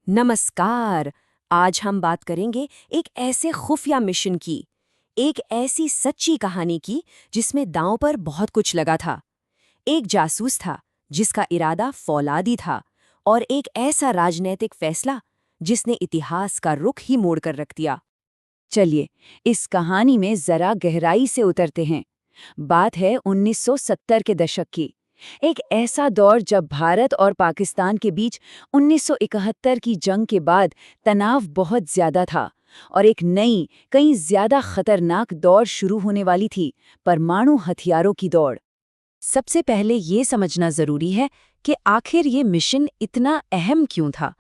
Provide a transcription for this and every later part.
नमस्कार। आज हम बात करेंगे एक ऐसे खुफिया मिशन की, एक ऐसी सच्ची कहानी की जिसमें दांव पर बहुत कुछ लगा था। एक जासूस था जिसका इरादा फौलादी था, और एक ऐसा राजनैतिक फैसला जिसने इतिहास का रुख ही मोड़ कर रख दिया। चलिए, इस कहानी में जरा गहराई से उतरते हैं। बात है 1970 के दशक की। एक ऐसा दौर जब भारत और पाकिस्तान के बीच 1971 की जंग के बाद तनाव बहुत ज्यादा था और एक नई, कहीं ज्यादा खतरनाक दौर शुरू होने वाली थी, परमाणु हथियारों की दौड़। सबसे पहले ये समझना जरूरी है कि आखिर ये मिशन इतना अहम क्यों था।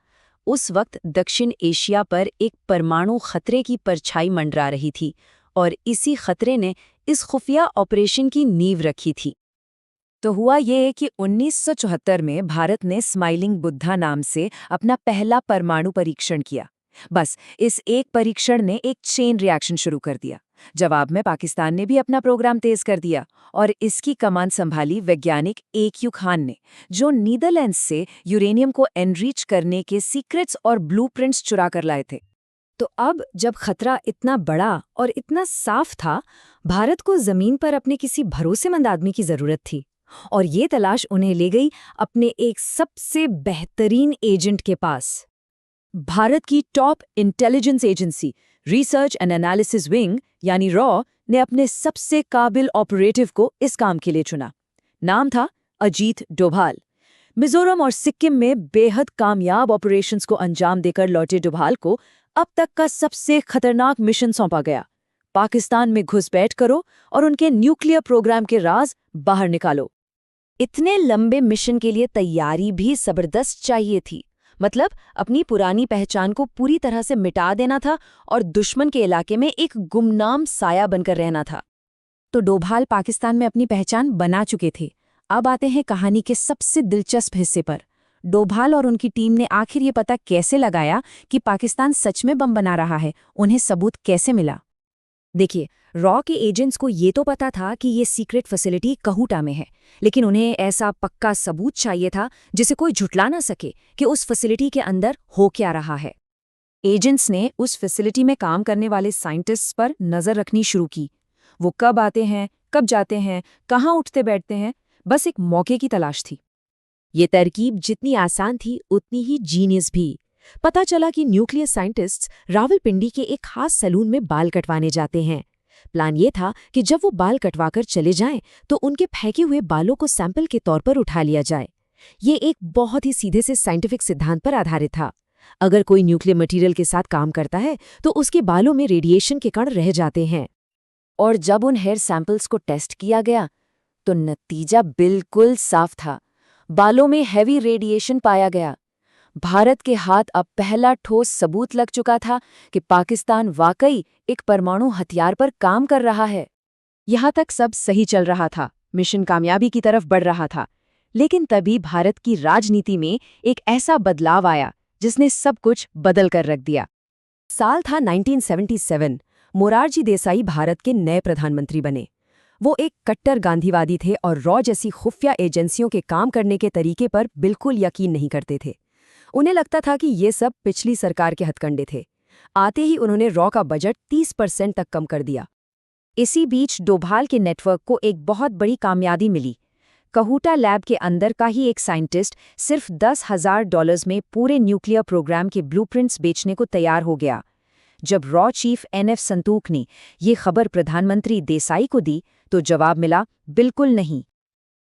उस वक्त दक्षिण एशिया पर एक परमाणु खतरे की परछाई मंडरा रही थी और इसी खतरे ने इस खुफिया ऑपरेशन की नींव रखी थी। तो हुआ ये कि 1974 में भारत ने स्माइलिंग बुद्धा नाम से अपना पहला परमाणु परीक्षण किया। बस इस एक परीक्षण ने एक चेन रिएक्शन शुरू कर दिया। जवाब में पाकिस्तान ने भी अपना प्रोग्राम तेज कर दिया और इसकी कमान संभाली वैज्ञानिक AQ खान ने, जो नीदरलैंड्स से यूरेनियम को एनरिच करने के सीक्रेट्स और ब्लूप्रिंट्स चुरा कर लाए थे। तो अब जब खतरा इतना बड़ा और इतना साफ था, भारत को जमीन पर अपने किसी भरोसेमंद आदमी की जरूरत थी। और ये तलाश उन्हें ले गई अपने एक सबसे बेहतरीन एजेंट के पास। भारत की top intelligence agency research and analysis wing यानी रॉ ने अपने सबसे काबिल ऑपरेटिव को इस काम के लिए चुना। नाम था अजीत डोभाल। मिजोरम और सिक्किम में बेहद कामयाब ऑपरेशंस को अंजाम देकर लौटे डोभाल को अब तक का सबसे खतरनाक मिशन सौंपा गया। पाकिस्तान में घुसपैठ करो और उनके न्यूक्लियर प्रोग्राम के राज बाहर निकालो। इतने लंबे मिशन के लिए तैयारी भी जबरदस्त चाहिए थी। मतलब अपनी पुरानी पहचान को पूरी तरह से मिटा देना था और दुश्मन के इलाके में एक गुमनाम साया बनकर रहना था। तो डोभाल पाकिस्तान में अपनी पहचान बना चुके थे। अब आते हैं कहानी के सबसे दिलचस्प हिस्से पर। डोभाल और उनकी टीम ने आखिर ये पता कैसे लगाया कि पाकिस्तान सच में बम बना रहा है, उन्हें सबूत कैसे मिला। देखिए, रॉ के एजेंट्स को ये तो पता था कि ये सीक्रेट फैसिलिटी कहूटा में है, लेकिन उन्हें ऐसा पक्का सबूत चाहिए था जिसे कोई झुठला ना सके कि उस फैसिलिटी के अंदर हो क्या रहा है। एजेंट्स ने उस फैसिलिटी में काम करने वाले साइंटिस्ट्स पर नजर रखनी शुरू की। वो कब आते हैं, कब जाते हैं, कहाँ उठते बैठते हैं, बस एक मौके की तलाश थी। ये तरकीब जितनी आसान थी उतनी ही जीनियस भी। पता चला कि न्यूक्लियर साइंटिस्ट्स रावलपिंडी के एक खास सैलून में बाल कटवाने जाते हैं। प्लान ये था कि जब वो बाल कटवाकर चले जाएं तो उनके फेंके हुए बालों को सैंपल के तौर पर उठा लिया जाए। ये एक बहुत ही सीधे से साइंटिफिक सिद्धांत पर आधारित था। अगर कोई न्यूक्लियर मटेरियल के साथ काम करता है तो उसके बालों में रेडिएशन के कण रह जाते हैं। और जब उन हेयर सैंपल्स को टेस्ट किया गया तो नतीजा बिल्कुल साफ था। बालों में हैवी रेडिएशन पाया गया। भारत के हाथ अब पहला ठोस सबूत लग चुका था कि पाकिस्तान वाकई एक परमाणु हथियार पर काम कर रहा है। यहाँ तक सब सही चल रहा था, मिशन कामयाबी की तरफ बढ़ रहा था। लेकिन तभी भारत की राजनीति में एक ऐसा बदलाव आया जिसने सब कुछ बदल कर रख दिया। साल था 1977। मोरारजी देसाई भारत के नए प्रधानमंत्री बने। वो एक कट्टर गांधीवादी थे और रॉ जैसी खुफिया एजेंसियों के काम करने के तरीके पर बिल्कुल यकीन नहीं करते थे। उन्हें लगता था कि ये सब पिछली सरकार के हथकंडे थे। आते ही उन्होंने रॉ का बजट 30% तक कम कर दिया। इसी बीच डोभाल के नेटवर्क को एक बहुत बड़ी कामयाबी मिली। कहूटा लैब के अंदर का ही एक साइंटिस्ट सिर्फ $10,000 में पूरे न्यूक्लियर प्रोग्राम के ब्लूप्रिंट्स बेचने को तैयार हो गया। जब रॉ चीफ NF संतूक ने ये खबर प्रधानमंत्री देसाई को दी तो जवाब मिला, बिल्कुल नहीं।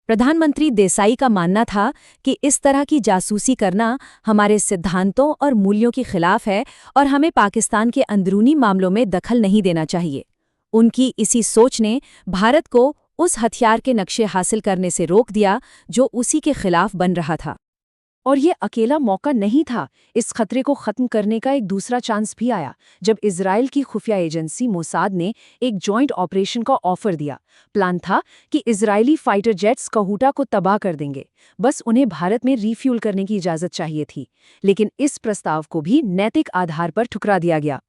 प्रधानमंत्री देसाई का मानना था कि इस तरह की जासूसी करना हमारे सिद्धांतों और मूल्यों के खिलाफ है और हमें पाकिस्तान के अंदरूनी मामलों में दखल नहीं देना चाहिए। उनकी इसी सोच ने भारत को उस हथियार के नक्शे हासिल करने से रोक दिया जो उसी के खिलाफ बन रहा था। और ये अकेला मौका नहीं था। इस खतरे को खत्म करने का एक दूसरा चांस भी आया जब इजराइल की खुफिया एजेंसी मोसाद ने एक जॉइंट ऑपरेशन का ऑफर दिया। प्लान था कि इजरायली फाइटर जेट्स कहूटा को तबाह कर देंगे, बस उन्हें भारत में रीफ्यूल करने की इजाजत चाहिए थी। लेकिन इस प्रस्ताव को भी नैतिक आधार पर ठुकरा दिया गया।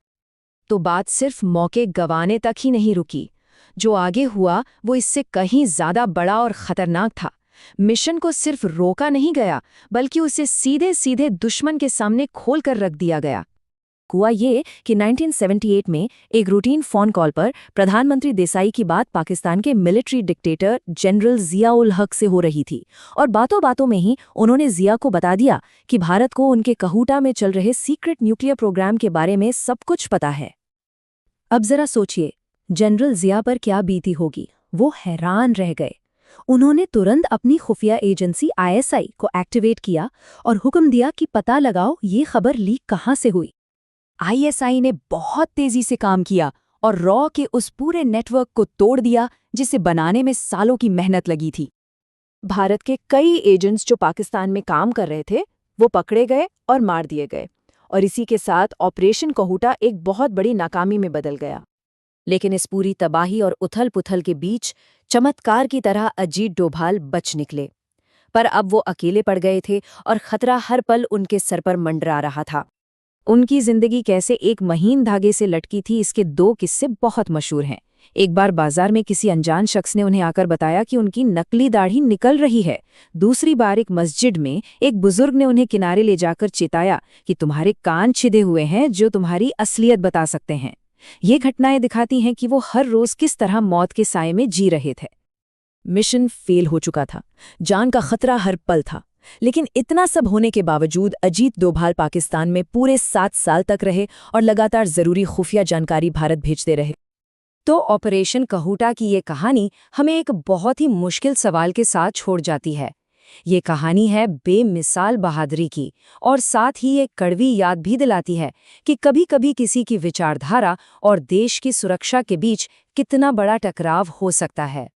तो बात सिर्फ मौके गंवाने तक ही नहीं रुकी। जो आगे हुआ वो इससे कहीं ज्यादा बड़ा और खतरनाक था। मिशन को सिर्फ रोका नहीं गया, बल्कि उसे सीधे सीधे दुश्मन के सामने खोलकर रख दिया गया। हुआ ये कि 1978 में एक रूटीन फोन कॉल पर प्रधानमंत्री देसाई की बात पाकिस्तान के मिलिट्री डिक्टेटर जनरल जिया-उल हक से हो रही थी, और बातों बातों में ही उन्होंने जिया को बता दिया कि भारत को उनके कहूटा में चल रहे सीक्रेट न्यूक्लियर प्रोग्राम के बारे में सब कुछ पता है। अब जरा सोचिए, जनरल जिया पर क्या बीती होगी। वो हैरान रह गए। उन्होंने तुरंत अपनी खुफिया एजेंसी ISI को एक्टिवेट किया और हुक्म दिया कि पता लगाओ ये खबर लीक कहाँ से हुई। ISI ने बहुत तेजी से काम किया और रॉ के उस पूरे नेटवर्क को तोड़ दिया जिसे बनाने में सालों की मेहनत लगी थी। भारत के कई एजेंट्स जो पाकिस्तान में काम कर रहे थे, वो पकड़े गए और मार दिए गए, और इसी के साथ ऑपरेशन कहूटा एक बहुत बड़ी नाकामी में बदल गया। लेकिन इस पूरी तबाही और उथल-पुथल के बीच चमत्कार की तरह अजीत डोभाल बच निकले। पर अब वो अकेले पड़ गए थे और खतरा हर पल उनके सर पर मंडरा रहा था। उनकी जिंदगी कैसे एक महीन धागे से लटकी थी, इसके 2 किस्से बहुत मशहूर हैं। एक बार बाजार में किसी अनजान शख्स ने उन्हें आकर बताया कि उनकी नकली दाढ़ी निकल रही है। दूसरी बार एक मस्जिद में एक बुजुर्ग ने उन्हें किनारे ले जाकर चिताया कि तुम्हारे कान छिदे हुए हैं जो तुम्हारी असलियत बता सकते हैं। ये घटनाएं दिखाती हैं कि वो हर रोज किस तरह मौत के साए में जी रहे थे। मिशन फेल हो चुका था, जान का खतरा हर पल था, लेकिन इतना सब होने के बावजूद अजीत डोभाल पाकिस्तान में पूरे 7 साल तक रहे और लगातार जरूरी खुफिया जानकारी भारत भेजते रहे। तो ऑपरेशन कहूटा की ये कहानी हमें एक बहुत ही मुश्किल सवाल के साथ छोड़ जाती है। ये कहानी है बेमिसाल बहादुरी की, और साथ ही एक कड़वी याद भी दिलाती है कि कभी-कभी किसी की विचारधारा और देश की सुरक्षा के बीच कितना बड़ा टकराव हो सकता है।